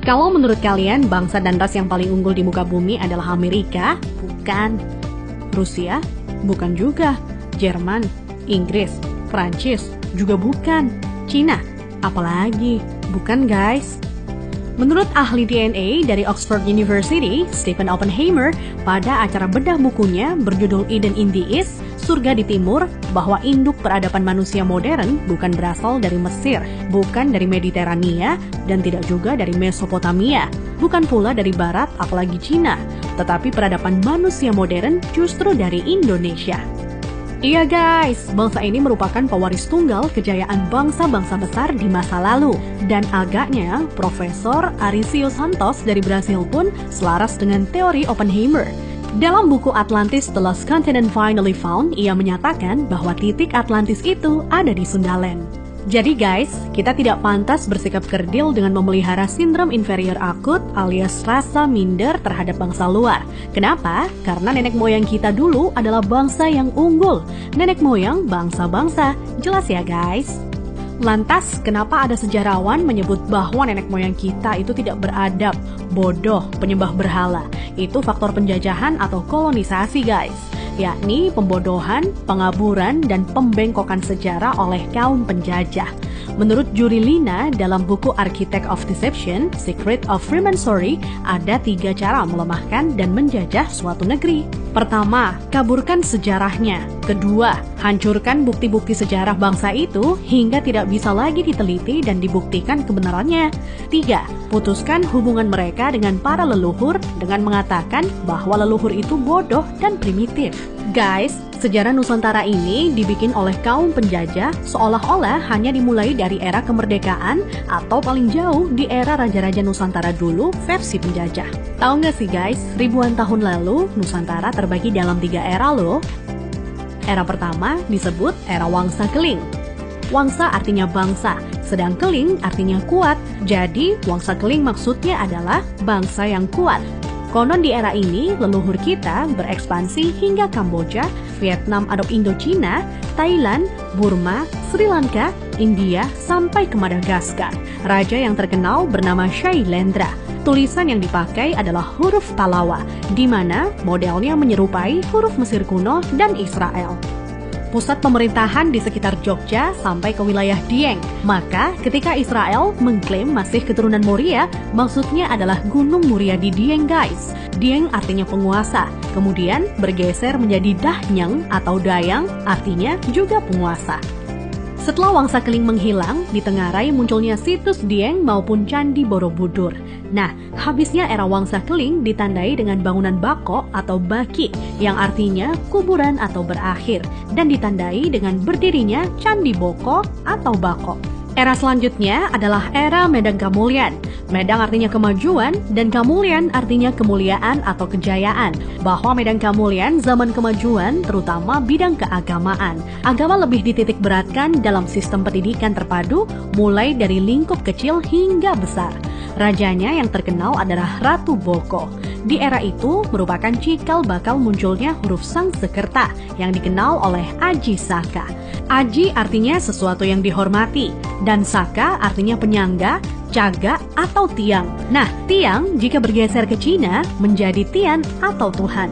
Kalau menurut kalian bangsa dan ras yang paling unggul di muka bumi adalah Amerika? Bukan. Rusia? Bukan juga. Jerman? Inggris? Prancis? Juga bukan. Cina? Apalagi? Bukan guys. Menurut ahli DNA dari Oxford University, Stephen Oppenheimer, pada acara bedah bukunya berjudul Eden in the East, Surga di Timur, bahwa induk peradaban manusia modern bukan berasal dari Mesir, bukan dari Mediterania, dan tidak juga dari Mesopotamia, bukan pula dari Barat apalagi Cina, tetapi peradaban manusia modern justru dari Indonesia. Iya guys, bangsa ini merupakan pewaris tunggal kejayaan bangsa-bangsa besar di masa lalu. Dan agaknya, Profesor Aricio Santos dari Brasil pun selaras dengan teori Oppenheimer. Dalam buku Atlantis The Lost Continent Finally Found, ia menyatakan bahwa titik Atlantis itu ada di Sundaland. Jadi guys, kita tidak pantas bersikap kerdil dengan memelihara sindrom inferior akut alias rasa minder terhadap bangsa luar. Kenapa? Karena nenek moyang kita dulu adalah bangsa yang unggul. Nenek moyang bangsa-bangsa. Jelas ya guys? Lantas, kenapa ada sejarawan menyebut bahwa nenek moyang kita itu tidak beradab, bodoh, penyembah berhala? Itu faktor penjajahan atau kolonisasi guys, yakni pembodohan, pengaburan, dan pembengkokan sejarah oleh kaum penjajah. Menurut Juri Lina dalam buku Architect of Deception, Secret of Freemasonry, ada 3 cara melemahkan dan menjajah suatu negeri. Pertama, kaburkan sejarahnya. Kedua, hancurkan bukti-bukti sejarah bangsa itu hingga tidak bisa lagi diteliti dan dibuktikan kebenarannya. 3, putuskan hubungan mereka dengan para leluhur dengan mengatakan bahwa leluhur itu bodoh dan primitif. Guys, sejarah Nusantara ini dibikin oleh kaum penjajah seolah-olah hanya dimulai dari era kemerdekaan atau paling jauh di era Raja-Raja Nusantara dulu versi penjajah. Tahu nggak sih guys, ribuan tahun lalu Nusantara terbagi dalam 3 era loh. Era pertama disebut era Wangsa Keling. Wangsa artinya bangsa, sedang Keling artinya kuat. Jadi Wangsa Keling maksudnya adalah bangsa yang kuat. Konon di era ini, leluhur kita berekspansi hingga Kamboja, Vietnam atau Indochina, Thailand, Burma, Sri Lanka, India, sampai ke Madagaskar. Raja yang terkenal bernama Shailendra. Tulisan yang dipakai adalah huruf Talawa, di mana modelnya menyerupai huruf Mesir kuno dan Israel. Pusat pemerintahan di sekitar Jogja sampai ke wilayah Dieng. Maka ketika Israel mengklaim masih keturunan Moria, maksudnya adalah Gunung Muria di Dieng guys. Dieng artinya penguasa, kemudian bergeser menjadi Dahnyang atau Dayang, artinya juga penguasa. Setelah Wangsa Keling menghilang, di Tenggarai munculnya situs Dieng maupun Candi Borobudur. Nah, habisnya era Wangsa Keling ditandai dengan bangunan Bako atau Baki, yang artinya kuburan atau berakhir, dan ditandai dengan berdirinya Candi Boko atau Bako. Era selanjutnya adalah era Medang Kamulyan. Medang artinya kemajuan dan Kamulyan artinya kemuliaan atau kejayaan. Bahwa Medang Kamulyan zaman kemajuan terutama bidang keagamaan. Agama lebih dititik beratkan dalam sistem pendidikan terpadu mulai dari lingkup kecil hingga besar. Rajanya yang terkenal adalah Ratu Boko. Di era itu merupakan cikal bakal munculnya huruf Sangsekerta yang dikenal oleh Aji Saka. Aji artinya sesuatu yang dihormati, dan Saka artinya penyangga, caga, atau tiang. Nah, tiang jika bergeser ke Cina menjadi Tian atau Tuhan.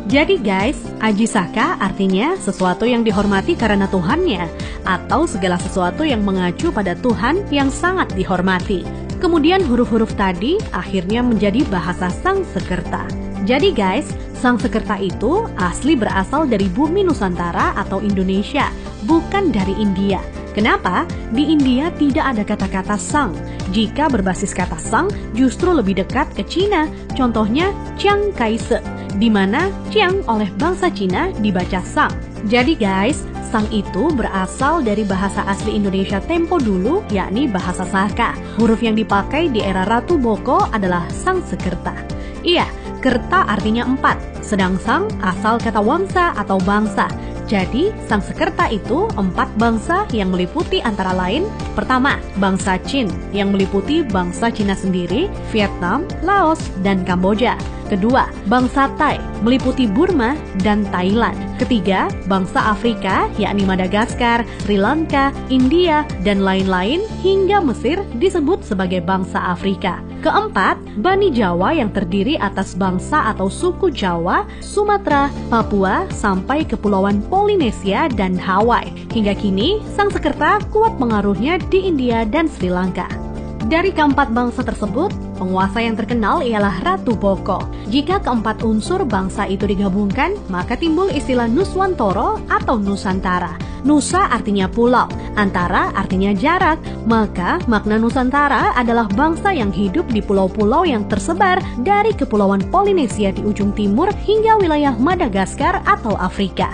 Jadi guys, Aji Saka artinya sesuatu yang dihormati karena Tuhannya, atau segala sesuatu yang mengacu pada Tuhan yang sangat dihormati. Kemudian huruf-huruf tadi akhirnya menjadi bahasa Sangsekerta. Jadi guys, Sangsekerta itu asli berasal dari bumi Nusantara atau Indonesia, bukan dari India. Kenapa? Di India tidak ada kata-kata sang. Jika berbasis kata sang, justru lebih dekat ke Cina. Contohnya Chiang Kai-shek, di mana Chiang oleh bangsa Cina dibaca sang. Jadi guys, sang itu berasal dari bahasa asli Indonesia tempo dulu, yakni bahasa Saka. Huruf yang dipakai di era Ratu Boko adalah Sangsekerta. Iya, kerta artinya 4, sedang sang asal kata wangsa atau bangsa. Jadi, Sangsekerta itu 4 bangsa yang meliputi antara lain, pertama, bangsa Qin yang meliputi bangsa Cina sendiri, Vietnam, Laos, dan Kamboja. Kedua, bangsa Thai meliputi Burma dan Thailand. Ketiga, bangsa Afrika yakni Madagaskar, Sri Lanka, India, dan lain-lain hingga Mesir disebut sebagai bangsa Afrika. Keempat, Bani Jawa yang terdiri atas bangsa atau suku Jawa, Sumatera, Papua, sampai Kepulauan Polinesia dan Hawaii. Hingga kini, Sangsekerta kuat pengaruhnya di India dan Sri Lanka. Dari keempat bangsa tersebut, penguasa yang terkenal ialah Ratu Boko. Jika keempat unsur bangsa itu digabungkan, maka timbul istilah Nuswantara atau Nusantara. Nusa artinya pulau, antara artinya jarak, maka makna Nusantara adalah bangsa yang hidup di pulau-pulau yang tersebar dari Kepulauan Polinesia di ujung timur hingga wilayah Madagaskar atau Afrika.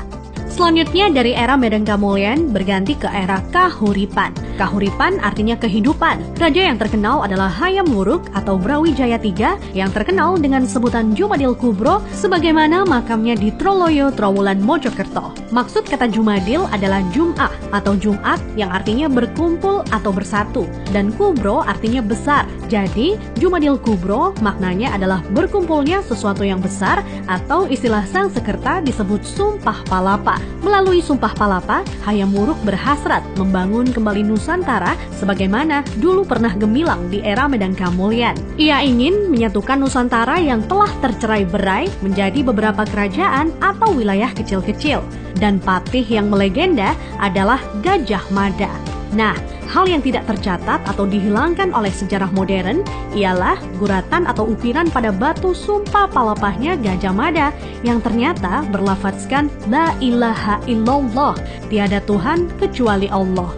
Selanjutnya dari era Medan Kamulyan berganti ke era Kahuripan. Kahuripan artinya kehidupan. Raja yang terkenal adalah Hayam Wuruk atau Brawijaya III yang terkenal dengan sebutan Jumadil Kubro sebagaimana makamnya di Troloyo, Trowulan, Mojokerto. Maksud kata Jumadil adalah Jum'ah atau Jumat yang artinya berkumpul atau bersatu dan Kubro artinya besar. Jadi Jumadil Kubro maknanya adalah berkumpulnya sesuatu yang besar atau istilah Sangsekerta disebut Sumpah Palapa. Melalui Sumpah Palapa, Hayam Wuruk berhasrat membangun kembali Nusantara sebagaimana dulu pernah gemilang di era Medan Kamulyan. Ia ingin menyatukan Nusantara yang telah tercerai-berai menjadi beberapa kerajaan atau wilayah kecil-kecil. Dan patih yang melegenda adalah Gajah Mada. Nah, hal yang tidak tercatat atau dihilangkan oleh sejarah modern ialah guratan atau ukiran pada batu sumpah palapahnya Gajah Mada yang ternyata berlafadzkan La ilaha illallah, tiada Tuhan kecuali Allah.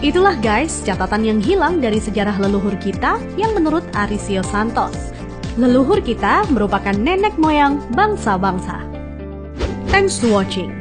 Itulah guys catatan yang hilang dari sejarah leluhur kita yang menurut Arisio Santos. Leluhur kita merupakan nenek moyang bangsa-bangsa. Thanks to watching.